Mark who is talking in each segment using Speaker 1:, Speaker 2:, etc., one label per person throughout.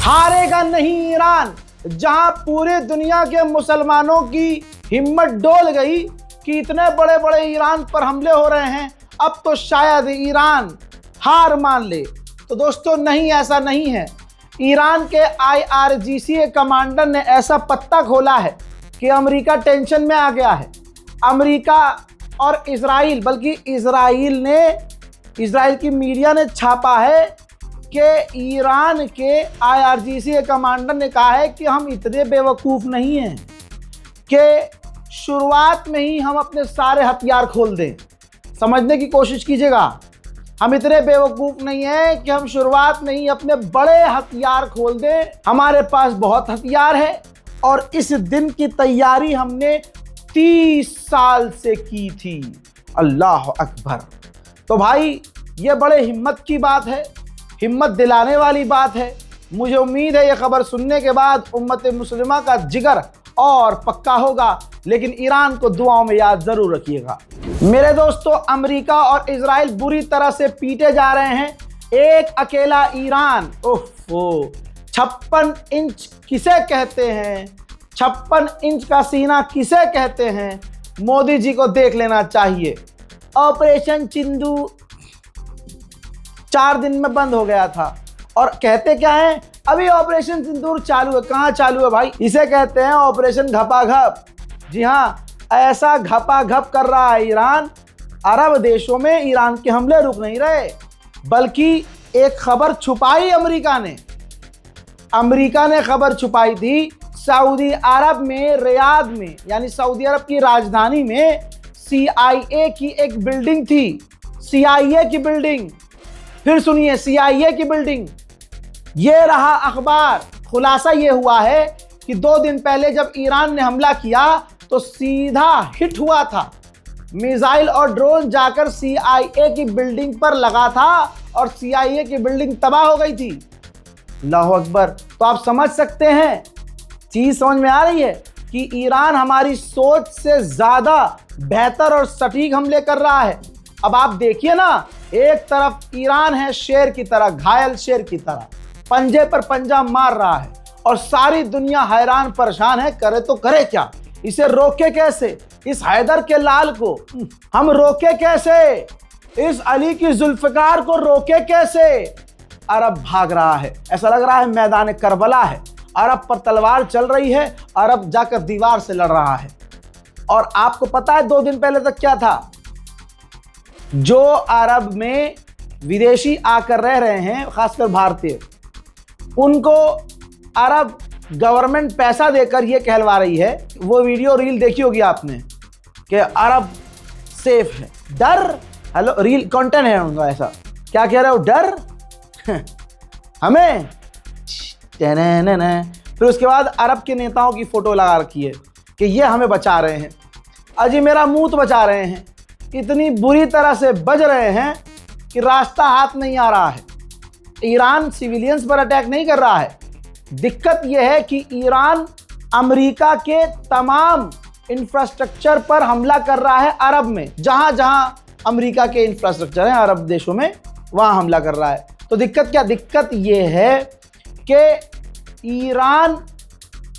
Speaker 1: हारेगा नहीं ईरान। जहां पूरी दुनिया के मुसलमानों की हिम्मत डोल गई कि इतने बड़े बड़े ईरान पर हमले हो रहे हैं, अब तो शायद ईरान हार मान ले। तो दोस्तों नहीं, ऐसा नहीं है। ईरान के IRGC के कमांडर ने ऐसा पत्ता खोला है कि अमेरिका टेंशन में आ गया है। अमेरिका और इजराइल, बल्कि इजराइल की मीडिया ने छापा है कि ईरान के IRGC के कमांडर ने कहा है कि हम इतने बेवकूफ़ नहीं हैं कि शुरुआत में ही हम अपने सारे हथियार खोल दें। समझने की कोशिश कीजिएगा, हम इतने बेवकूफ़ नहीं हैं कि हम शुरुआत में ही अपने बड़े हथियार खोल दें। हमारे पास बहुत हथियार है और इस दिन की तैयारी हमने 30 साल से की थी। अल्लाह अकबर। तो भाई ये बड़े हिम्मत की बात है, हिम्मत दिलाने वाली बात है। मुझे उम्मीद है ये खबर सुनने के बाद उम्मत मुस्लिमा का जिगर और पक्का होगा, लेकिन ईरान को दुआओं में याद जरूर रखिएगा। मेरे दोस्तों, अमेरिका और इजराइल बुरी तरह से पीटे जा रहे हैं। एक अकेला ईरान, ओहो, 56 इंच किसे कहते हैं? 56 इंच का सीना किसे कहते हैं? मोदी जी को देख लेना चाहिए। ऑपरेशन सिंदूर 4 दिन में बंद हो गया था और कहते क्या है, अभी ऑपरेशन सिंदूर चालू है। कहाँ चालू है भाई? इसे कहते हैं ऑपरेशन घपाघप। जी हाँ, ऐसा घपाघप कर रहा है ईरान। अरब देशों में ईरान के हमले रुक नहीं रहे, बल्कि एक खबर छुपाई अमेरिका ने खबर छुपाई थी। सऊदी अरब में रियाद में, यानी सऊदी अरब की राजधानी में CIA की एक बिल्डिंग थी। CIA की बिल्डिंग, फिर सुनिए, CIA की बिल्डिंग। ये रहा अखबार। खुलासा ये हुआ है कि 2 दिन पहले जब ईरान ने हमला किया तो सीधा हिट हुआ था। मिसाइल और ड्रोन जाकर CIA की बिल्डिंग पर लगा था और CIA की बिल्डिंग तबाह हो गई थी। अल्लाह अकबर। तो आप समझ सकते हैं, चीज समझ में आ रही है कि ईरान हमारी सोच से ज्यादा बेहतर और सटीक हमले कर रहा है। अब आप देखिए ना, एक तरफ ईरान है शेर की तरह, घायल शेर की तरह, पंजे पर पंजा मार रहा है और सारी दुनिया हैरान परेशान है, करे तो करे क्या? इसे रोके कैसे? इस हैदर के लाल को हम रोके कैसे? इस अली की जुल्फकार को रोके कैसे? अरब भाग रहा है, ऐसा लग रहा है मैदान करबला है। अरब पर तलवार चल रही है, अरब जाकर दीवार से लड़ रहा है। और आपको पता है 2 दिन पहले तक क्या था? जो अरब में विदेशी आकर रह रहे हैं, खासकर भारतीय, उनको अरब गवर्नमेंट पैसा देकर ये कहलवा रही है, वो वीडियो रील देखी होगी आपने, कि अरब सेफ है। डर, हेलो, रील कंटेंट है उनका ऐसा। क्या कह रहे हो? डर हमें। फिर उसके बाद अरब के नेताओं की फोटो लगा रखी है कि ये हमें बचा रहे हैं, अजी मेरा मुंह तो बचा रहे हैं। इतनी बुरी तरह से बज रहे हैं कि रास्ता हाथ नहीं आ रहा है। ईरान सिविलियंस पर अटैक नहीं कर रहा है। दिक्कत यह है कि ईरान अमेरिका के तमाम इंफ्रास्ट्रक्चर पर हमला कर रहा है। अरब में जहां जहां अमेरिका के इंफ्रास्ट्रक्चर हैं अरब देशों में, वहां हमला कर रहा है। तो दिक्कत क्या? दिक्कत यह है कि ईरान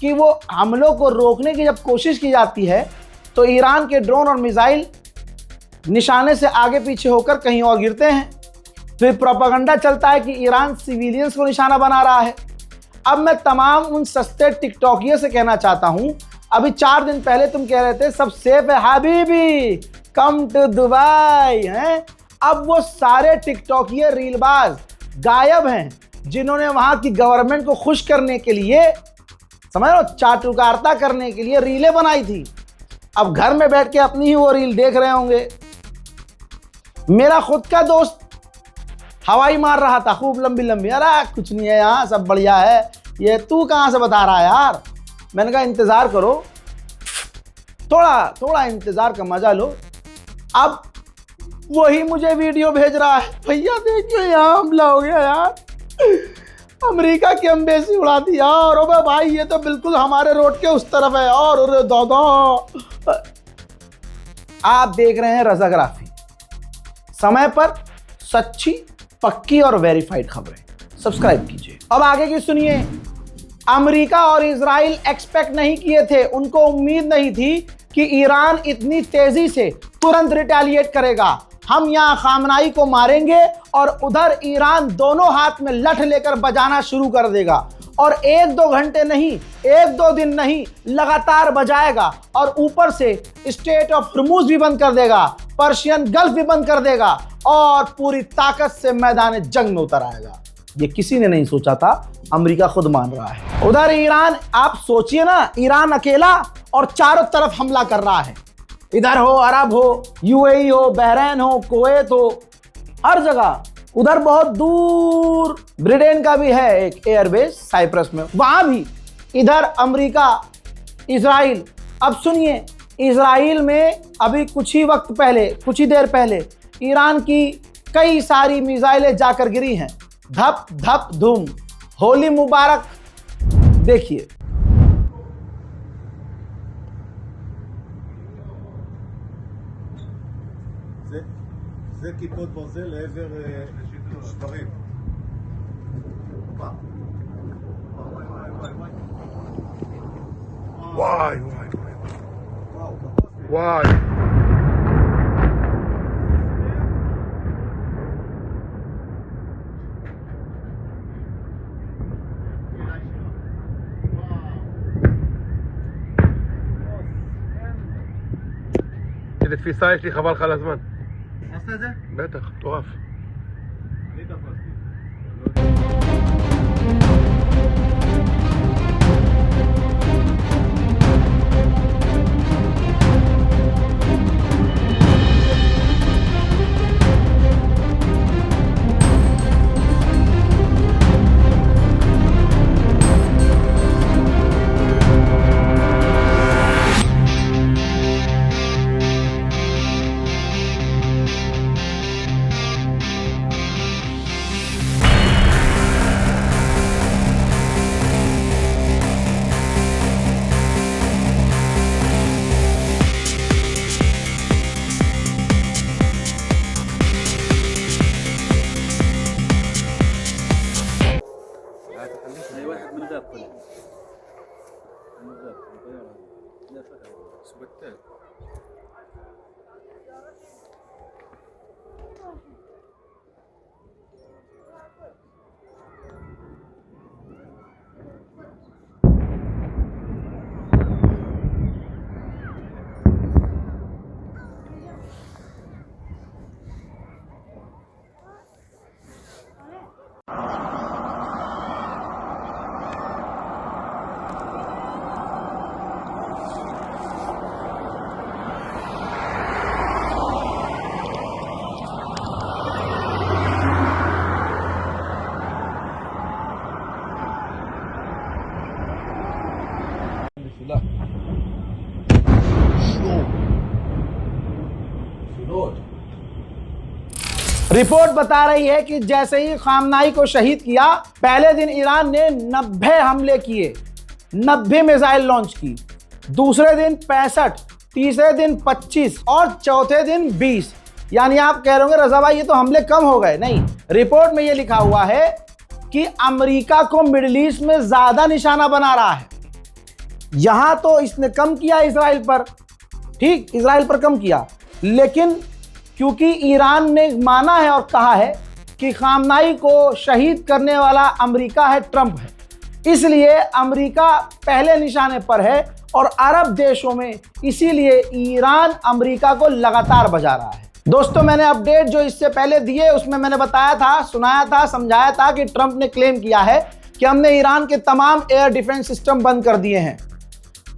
Speaker 1: की वो हमलों को रोकने की जब कोशिश की जाती है तो ईरान के ड्रोन और मिसाइल निशाने से आगे पीछे होकर कहीं और गिरते हैं। फिर प्रोपेगेंडा चलता है कि ईरान सिविलियंस को निशाना बना रहा है। अब मैं तमाम उन सस्ते टिकटॉकियों से कहना चाहता हूं, अभी 4 दिन पहले तुम कह रहे थे सब सेफ है हबीबी, कम टू दुबई हैं। अब वो सारे टिकटॉकिये रीलबाज गायब हैं जिन्होंने वहां की गवर्नमेंट को खुश करने के लिए, समझ लो, चाटुकारिता करने के लिए रीलें बनाई थी। अब घर में बैठ के अपनी ही वो रील देख रहे होंगे। मेरा खुद का दोस्त हवाई मार रहा था खूब लंबी लंबी, अरे कुछ नहीं है यहाँ, सब बढ़िया है, ये तू कहाँ से बता रहा है यार? मैंने कहा इंतज़ार करो, थोड़ा इंतज़ार का मजा लो। अब वही मुझे वीडियो भेज रहा है, भैया देखिए यहाँ हमला हो गया यार, अमेरिका की एम्बेसी उड़ा दी यार। ओ भाई ये तो बिल्कुल हमारे रोड के उस तरफ है। और दादा, आप देख रहे हैं रज़ाग्राफी, समय पर सच्ची, पक्की और वेरीफाइड खबरें। सब्सक्राइब कीजिए। अब आगे की सुनिए। अमेरिका और इजराइल एक्सपेक्ट नहीं किए थे, उनको उम्मीद नहीं थी कि ईरान इतनी तेजी से तुरंत रिटेलिएट करेगा। हम यहां खामनाई को मारेंगे और उधर ईरान दोनों हाथ में लठ लेकर बजाना शुरू कर देगा और 1-2 घंटे नहीं, 1-2 दिन नहीं, लगातार बजाएगा और ऊपर से स्ट्रेट ऑफ हॉर्मुज भी बंद कर देगा, पर्शियन गल्फ भी बंद कर देगा और पूरी ताकत से मैदान जंग में उतर आएगा। ये किसी ने नहीं सोचा था, अमेरिका खुद मान रहा है। उधर ईरान, आप सोचिए ना, ईरान अकेला और चारों तरफ हमला कर रहा है। इधर हो अरब हो, यूएई हो, बहरीन हो, कुवैत हो, हर जगह। उधर बहुत दूर ब्रिटेन का भी है एक एयरबेस साइप्रस में, वहां भी। इधर अमेरिका, इजराइल। अब सुनिए, इजराइल में अभी कुछ ही देर पहले ईरान की कई सारी मिसाइलें जाकर गिरी हैं। धप धप धूम। होली मुबारक। देखिए,
Speaker 2: זה כיפות ברזל לעבר שברים. וואי וואי וואי. איזה תפיסה יש לי, חבל לך על הזמן. עשת את זה? בטח, מטורף. אני תפסתי.
Speaker 1: रिपोर्ट बता रही है कि जैसे ही खामनाई को शहीद किया, पहले दिन ईरान ने 90 हमले किए, 90 मिसाइल लॉन्च की, दूसरे दिन 65, तीसरे दिन 25 और चौथे दिन 20। यानी आप कह रहे होंगे रजा भाई ये तो हमले कम हो गए। नहीं, रिपोर्ट में ये लिखा हुआ है कि अमेरिका को मिडिल ईस्ट में ज्यादा निशाना बना रहा है। यहां तो इसने कम किया इजराइल पर, ठीक, इजराइल पर कम किया, लेकिन क्योंकि ईरान ने माना है और कहा है कि खामनाई को शहीद करने वाला अमेरिका है, ट्रंप है, इसलिए अमेरिका पहले निशाने पर है और अरब देशों में इसीलिए ईरान अमेरिका को लगातार बजा रहा है। दोस्तों, मैंने अपडेट जो इससे पहले दिए उसमें मैंने बताया था, सुनाया था, समझाया था कि ट्रंप ने क्लेम किया है कि हमने ईरान के तमाम एयर डिफेंस सिस्टम बंद कर दिए हैं,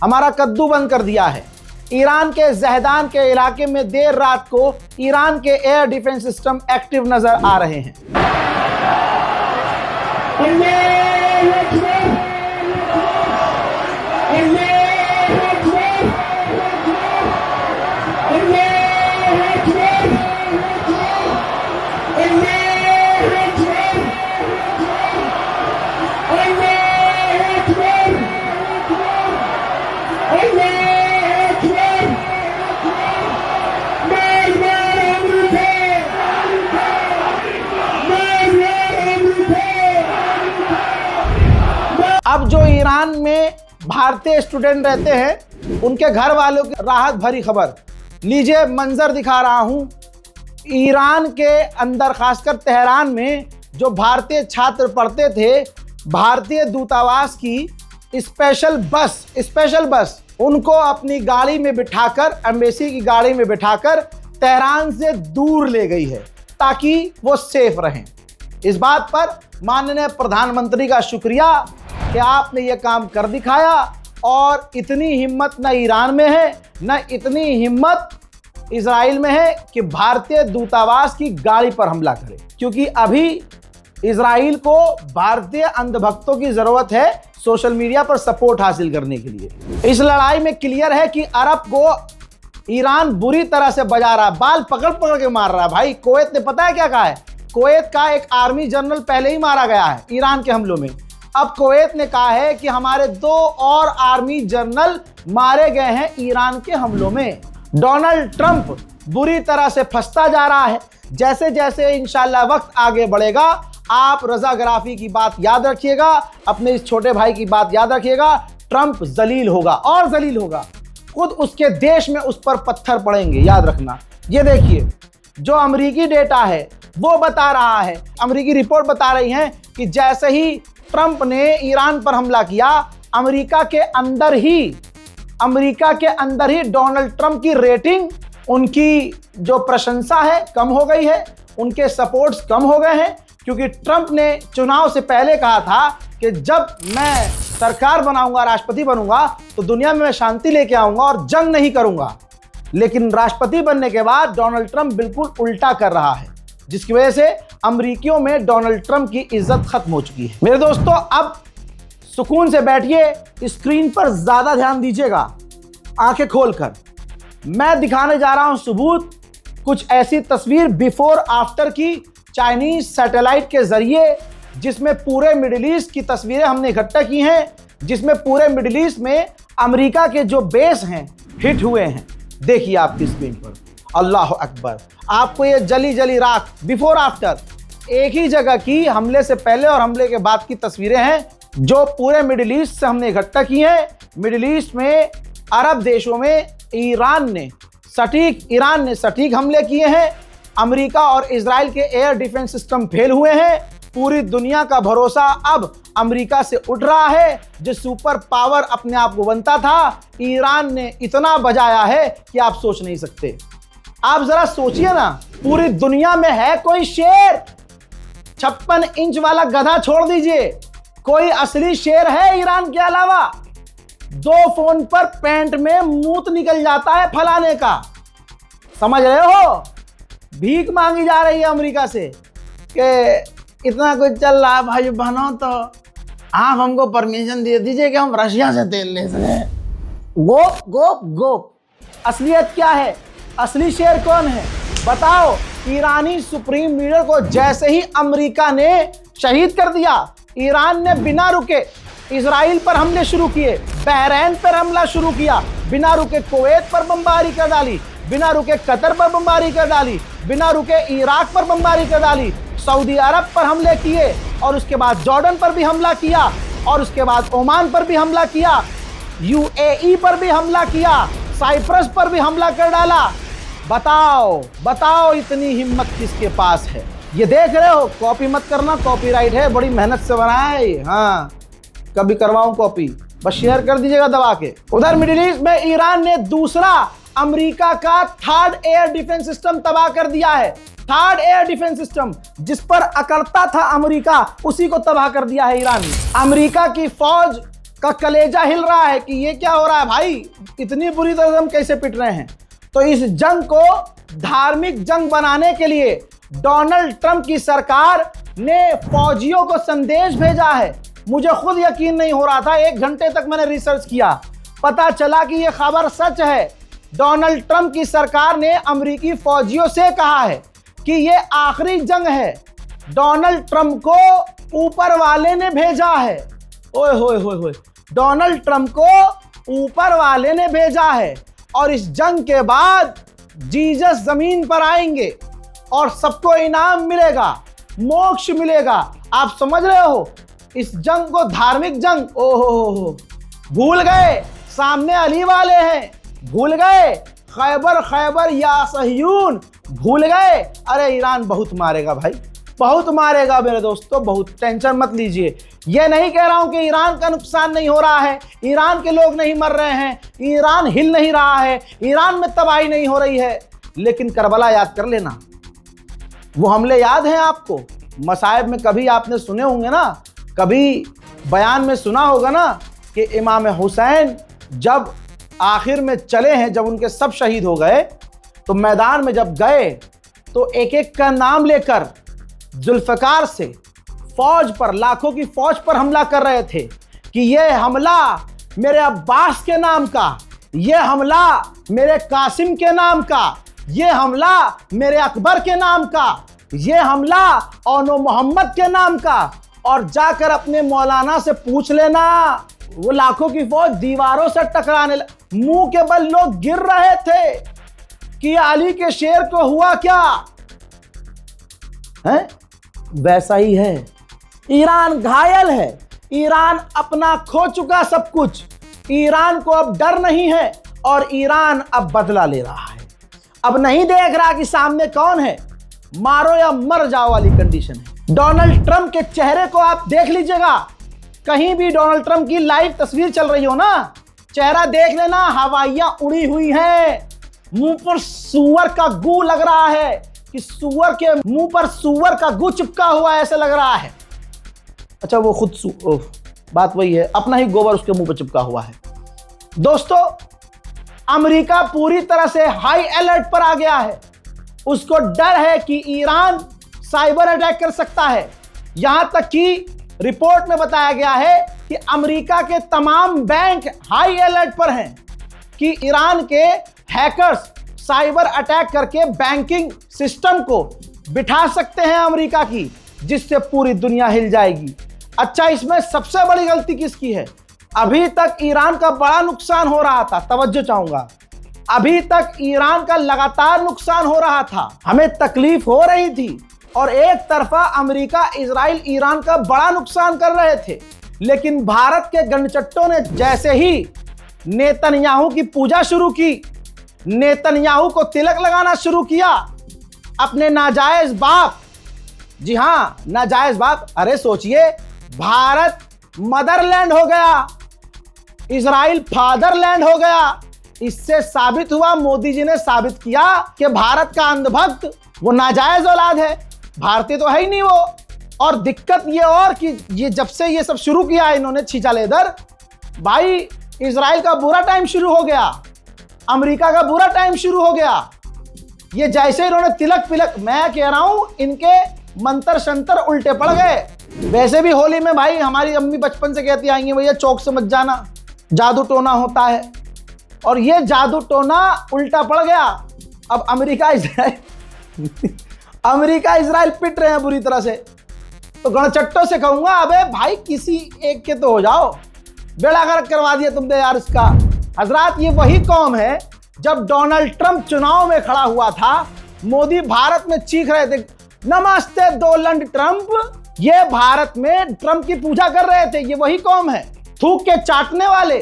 Speaker 1: हमारा कद्दू बंद कर दिया है। ईरान के जहदान के इलाके में देर रात को ईरान के एयर डिफेंस सिस्टम एक्टिव नजर आ रहे हैं। ईरान में भारतीय स्टूडेंट रहते हैं, उनके घर वालों की राहत भरी खबर। लीजिए मंजर दिखा रहा हूं। ईरान के अंदर खासकर तेहरान में जो भारतीय छात्र पढ़ते थे, भारतीय दूतावास की स्पेशल बस उनको अपनी गाड़ी में बिठाकर, एम्बेसी की गाड़ी में बिठाकर तेहरान से दूर ले गई है ताकि वो सेफ रहें। इस बात पर माननीय प्रधानमंत्री का शुक्रिया कि आपने ये काम कर दिखाया। और इतनी हिम्मत न ईरान में है, न इतनी हिम्मत इजराइल में है कि भारतीय दूतावास की गाड़ी पर हमला करे, क्योंकि अभी इजराइल को भारतीय अंधभक्तों की जरूरत है सोशल मीडिया पर सपोर्ट हासिल करने के लिए। इस लड़ाई में क्लियर है कि अरब को ईरान बुरी तरह से बजा रहा है, बाल पकड़ पकड़ के मार रहा है। भाई कुवैत ने पता है क्या कहा है? कुवैत का एक आर्मी जनरल पहले ही मारा गया है ईरान के हमलों में। अब कुवैत ने कहा है कि हमारे 2 और आर्मी जनरल मारे गए हैं ईरान के हमलों में। डोनाल्ड ट्रंप बुरी तरह से फंसता जा रहा है। जैसे जैसे इंशाल्लाह वक्त आगे बढ़ेगा, आप रजा गराफी की बात याद रखिएगा, अपने इस छोटे भाई की बात याद रखिएगा। ट्रंप जलील होगा और जलील होगा, खुद उसके देश में उस पर पत्थर पड़ेंगे, याद रखना। ये देखिए जो अमेरिकी डेटा है वो बता रहा है, अमेरिकी रिपोर्ट बता रही है कि जैसे ही ट्रंप ने ईरान पर हमला किया, अमेरिका के अंदर ही डोनाल्ड ट्रंप की रेटिंग, उनकी जो प्रशंसा है कम हो गई है, उनके सपोर्ट्स कम हो गए हैं। क्योंकि ट्रंप ने चुनाव से पहले कहा था कि जब मैं सरकार बनाऊंगा, राष्ट्रपति बनूंगा, तो दुनिया में मैं शांति लेके आऊंगा और जंग नहीं करूंगा। लेकिन राष्ट्रपति बनने के बाद डोनाल्ड ट्रंप बिल्कुल उल्टा कर रहा है, जिसकी वजह से अमेरिकियों में डोनाल्ड ट्रंप की इज्जत खत्म हो चुकी है। मेरे दोस्तों, अब सुकून से बैठिए, स्क्रीन पर ज्यादा ध्यान दीजिएगा, आंखें खोलकर। मैं दिखाने जा रहा हूं सबूत, कुछ ऐसी तस्वीर बिफोर आफ्टर की चाइनीज सैटेलाइट के जरिए, जिसमें पूरे मिडिल ईस्ट की तस्वीरें हमने इकट्ठा की हैं, जिसमें पूरे मिडिल ईस्ट में अमेरिका के जो बेस हैं हिट हुए हैं। देखिए आपकी स्क्रीन पर, अल्लाह अकबर। आपको ये जली जली राख बिफोर आफ्टर एक ही जगह की हमले से पहले और हमले के बाद की तस्वीरें हैं, जो पूरे मिडिल ईस्ट से हमने इकट्ठा की हैं। मिडिल ईस्ट में, अरब देशों में ईरान ने सटीक हमले किए हैं। अमेरिका और इजराइल के एयर डिफेंस सिस्टम फेल हुए हैं। पूरी दुनिया का भरोसा अब अमेरिका से उठ रहा है, जो सुपर पावर अपने आप को बनता था। ईरान ने इतना बजाया है कि आप सोच नहीं सकते। आप जरा सोचिए ना, पूरी दुनिया में है कोई शेर? 56 इंच वाला गधा छोड़ दीजिए, कोई असली शेर है ईरान के अलावा? 2 फोन पर पैंट में मूत निकल जाता है फलाने का, समझ रहे हो? भीख मांगी जा रही है अमेरिका से कि इतना कुछ चल रहा है भाई बहनों, तो आप हमको परमिशन दे दीजिए कि हम रशिया से तेल ले सकें। गोप गोप गोप। असलियत क्या है? असली शेर कौन है बताओ? ईरानी सुप्रीम लीडर को जैसे ही अमेरिका ने शहीद कर दिया, ईरान ने बिना रुके इजराइल पर हमले शुरू किए, बहरैन पर हमला शुरू किया, बिना रुके कुवैत पर बमबारी कर डाली, बिना रुके कतर पर बमबारी कर डाली, बिना रुके इराक पर बमबारी कर डाली, सऊदी अरब पर हमले किए, और उसके बाद जॉर्डन पर भी हमला किया, और उसके बाद ओमान पर भी हमला किया, यूएई पर भी हमला किया, साइप्रस पर भी हमला कर डाला। बताओ बताओ इतनी हिम्मत किसके पास है? ये देख रहे हो? कॉपी मत करना, कॉपीराइट है, बड़ी मेहनत से बनाया है ये। हाँ, कभी करवाऊं कॉपी, बस शेयर कर दीजिएगा दबा के। उधर मिडिल ईस्ट में ईरान ने दूसरा अमेरिका का 3rd एयर डिफेंस सिस्टम तबाह कर दिया है। 3rd एयर डिफेंस सिस्टम, जिस पर अकड़ता था अमेरिका, उसी को तबाह कर दिया है ईरान ने। अमेरिका की फौज का कलेजा हिल रहा है कि ये क्या हो रहा है भाई, इतनी बुरी तरह से हम कैसे पिट रहे हैं। तो इस जंग को धार्मिक जंग बनाने के लिए डोनाल्ड ट्रंप की सरकार ने फौजियों को संदेश भेजा है। मुझे खुद यकीन नहीं हो रहा था, 1 घंटे तक मैंने रिसर्च किया, पता चला कि यह खबर सच है। डोनाल्ड ट्रंप की सरकार ने अमेरिकी फौजियों से कहा है कि यह आखिरी जंग है। डोनाल्ड ट्रंप को ऊपर वाले ने भेजा है। ओए होए होए होए, डोनाल्ड ट्रंप को ऊपर वाले ने भेजा है। और इस जंग के बाद जीसस जमीन पर आएंगे और सबको इनाम मिलेगा, मोक्ष मिलेगा। आप समझ रहे हो? इस जंग को धार्मिक जंग, ओहो भूल गए सामने अली वाले हैं, भूल गए खैबर खैबर या सहयून, भूल गए। अरे ईरान बहुत मारेगा भाई, बहुत मारेगा मेरे दोस्तों, बहुत टेंशन मत लीजिए। ये नहीं कह रहा हूं कि ईरान का नुकसान नहीं हो रहा है, ईरान के लोग नहीं मर रहे हैं, ईरान हिल नहीं रहा है, ईरान में तबाही नहीं हो रही है, लेकिन करबला याद कर लेना। वो हमले याद हैं आपको? मसाइब में कभी आपने सुने होंगे ना, कभी बयान में सुना होगा ना कि इमाम हुसैन जब आखिर में चले हैं, जब उनके सब शहीद हो गए, तो मैदान में जब गए तो एक एक का नाम लेकर जुल्फ़िकार से फौज पर, लाखों की फौज पर हमला कर रहे थे कि ये हमला मेरे अब्बास के नाम का, ये हमला मेरे कासिम के नाम का, ये हमला मेरे अकबर के नाम का, ये हमला औनो मोहम्मद के नाम का। और जाकर अपने मौलाना से पूछ लेना, वो लाखों की फौज दीवारों से टकराने, मुंह के बल लोग गिर रहे थे कि अली के शेर को हुआ क्या है। वैसा ही है, ईरान घायल है, ईरान अपना खो चुका सब कुछ, ईरान को अब डर नहीं है और ईरान अब बदला ले रहा है। अब नहीं देख रहा कि सामने कौन है, मारो या मर जाओ वाली कंडीशन है। डोनाल्ड ट्रंप के चेहरे को आप देख लीजिएगा, कहीं भी डोनाल्ड ट्रंप की लाइव तस्वीर चल रही हो ना, चेहरा देख लेना, हवाइयां उड़ी हुई हैं, मुंह पर सूअर का गू लग रहा है कि सूअर के मुंह पर सूअर का गू चिपका हुआ है, ऐसे लग रहा है। अच्छा वो खुद बात वही है, अपना ही गोबर उसके मुंह पर चिपका हुआ है। दोस्तों, अमेरिका पूरी तरह से हाई अलर्ट पर आ गया है, उसको डर है कि ईरान साइबर अटैक कर सकता है। यहां तक कि रिपोर्ट में बताया गया है कि अमेरिका के तमाम बैंक हाई अलर्ट पर हैं कि ईरान के हैकर्स साइबर अटैक करके बैंकिंग सिस्टम को बिठा सकते हैं अमेरिका की, जिससे पूरी दुनिया हिल जाएगी। अच्छा, इसमें सबसे बड़ी गलती किसकी है? अभी तक ईरान का बड़ा नुकसान हो रहा था, तवज्जो चाहूंगा, अभी तक ईरान का लगातार नुकसान हो रहा था, हमें तकलीफ हो रही थी, और एक तरफा अमेरिका, इजराइल, ईरान का बड़ा नुकसान कर रहे थे। लेकिन भारत के गंडचट्टों ने जैसे ही नेतन्याहू की पूजा शुरू की, नेतन्याहू को तिलक लगाना शुरू किया, अपने नाजायज बाप, जी हाँ नाजायज बाप, अरे सोचिए, भारत मदरलैंड हो गया, इजराइल फादरलैंड हो गया। इससे साबित हुआ, मोदी जी ने साबित किया कि भारत का अंधभक्त वो नाजायज औलाद है, भारतीय तो है ही नहीं वो। और दिक्कत ये और कि ये जब से ये सब शुरू किया इन्होंने छींचा लेदर, भाई इजराइल का बुरा टाइम शुरू हो गया, अमेरिका का बुरा टाइम शुरू हो गया। ये जैसे इन्होंने तिलक पिलक, मैं कह रहा हूं इनके मंत्र शंतर उल्टे पड़ गए। वैसे भी होली में भाई हमारी अम्मी बचपन से कहती आएंगी, भैया चौक से मत जाना, जादू टोना होता है, और ये जादू टोना उल्टा पड़ गया। अब अमेरिका इजराइल पिट रहे हैं बुरी तरह से। तो गणचट्टों से कहूंगा, अबे भाई किसी एक के तो हो जाओ, बेड़ा गर्क करवा दिया तुमने यार इसका। हजरात, ये वही कौम है, जब डोनाल्ड ट्रंप चुनाव में खड़ा हुआ था, मोदी भारत में चीख रहे थे नमस्ते डोनाल्ड ट्रंप, ये भारत में ट्रंप की पूजा कर रहे थे। ये वही कौम है, थूक के चाटने वाले।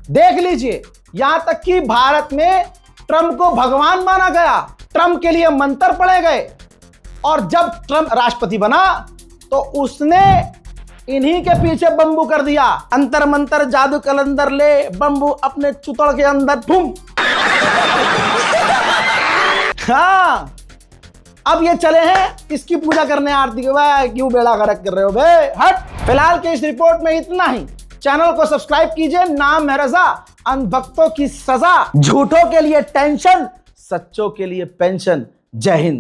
Speaker 1: देख लीजिए, यहां तक कि भारत में ट्रंप को भगवान माना गया, ट्रंप के लिए मंत्र पढ़े गए, और जब ट्रंप राष्ट्रपति बना तो उसने इन्हीं के पीछे बम्बू कर दिया, अंतर मंतर जादू कलंदर ले बम्बू अपने चुतड़ के अंदर ठुम। हाँ, अब ये चले हैं इसकी पूजा करने, आरती के। भाई क्यों बेड़ा गर्क कर रहे हो बे, हट। फिलहाल के इस रिपोर्ट में इतना ही। चैनल को सब्सक्राइब कीजिए। नाम है रजा, अंधभक्तों की सजा, झूठों के लिए टेंशन, सच्चों के लिए पेंशन। जय हिंद।